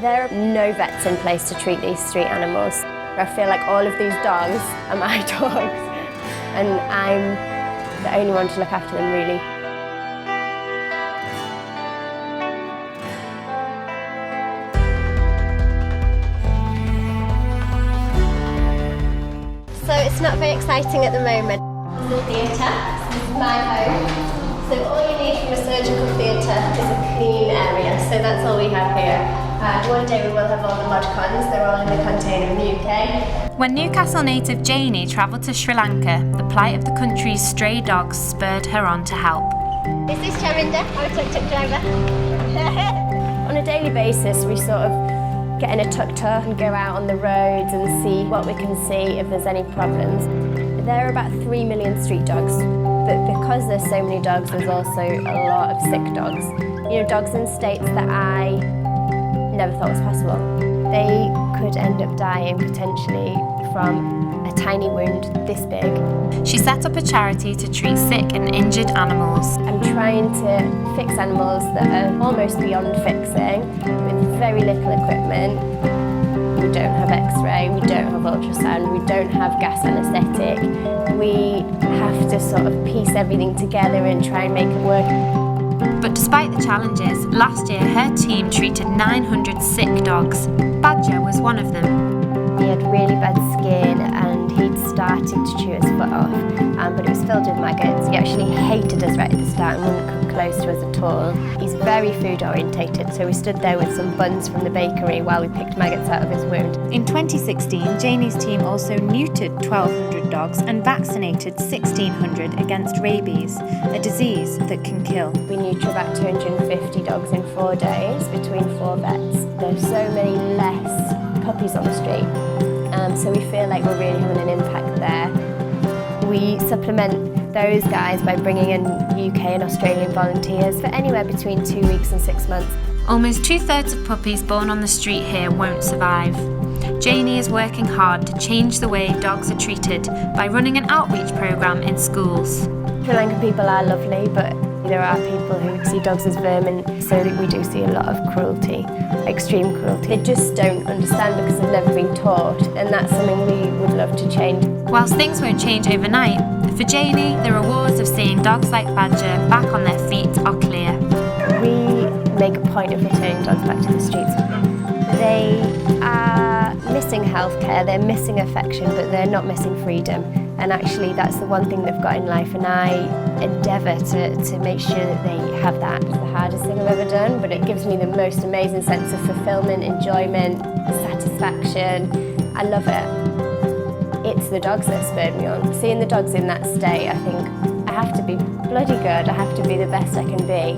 There are no vets in place to treat these street animals. I feel like all of these dogs are my dogs, and I'm the only one to look after them, really. So it's not very exciting at the moment. This is the theatre, this is my home. So all you need from a surgical theatre is a clean area, so that's all we have here. One day we will have all the mod cons, they're all in the container in the UK. When Newcastle native Janey travelled to Sri Lanka, the plight of the country's stray dogs spurred her on to help. Is this Chaminda, our tuk-tuk driver? On a daily basis we sort of get in a tuk-tuk and go out on the roads and see what we can see if there's any problems. There are about 3 million street dogs, but because there's so many dogs, there's also a lot of sick dogs. You know, dogs in states that I never thought was possible. They could end up dying potentially from a tiny wound this big. She set up a charity to treat sick and injured animals. I'm trying to fix animals that are almost beyond fixing with very little equipment. We don't have X-ray, we don't have ultrasound, we don't have gas anaesthetic. We have to sort of piece everything together and try and make it work. But despite the challenges, last year her team treated 900 sick dogs. Badger was one of them. He had really bad skin and he'd started to chew his foot off, but it was filled with maggots. He actually hated us right at the start and wouldn't come close to us at all. He's very food orientated, so we stood there with some buns from the bakery while we picked maggots out of his wound. In 2016, Janey's team also neutered 1,200 dogs and vaccinated 1,600 against rabies, a disease that can kill. We neuter about 250 dogs in 4 days between 4 vets. There's so many less puppies on the street, so we feel like we're really having an impact there. We supplement those guys by bringing in UK and Australian volunteers for anywhere between 2 weeks and 6 months. Almost 2/3 of puppies born on the street here won't survive. Janey is working hard to change the way dogs are treated by running an outreach programme in schools. Sri Lankan people are lovely, but there are people who see dogs as vermin, so that we do see a lot of cruelty, extreme cruelty. They just don't understand because they've never been taught, and that's something we would love to change. Whilst things won't change overnight, for Janey, the rewards of seeing dogs like Badger back on their feet are clear. We make a point of returning dogs back to the streets. They are missing healthcare, they're missing affection, but they're not missing freedom. And actually that's the one thing they've got in life, and I endeavour to make sure that they have that. It's the hardest thing I've ever done, but it gives me the most amazing sense of fulfilment, enjoyment, satisfaction. I love it. It's the dogs that spurred me on. Seeing the dogs in that state, I think I have to be bloody good, I have to be the best I can be.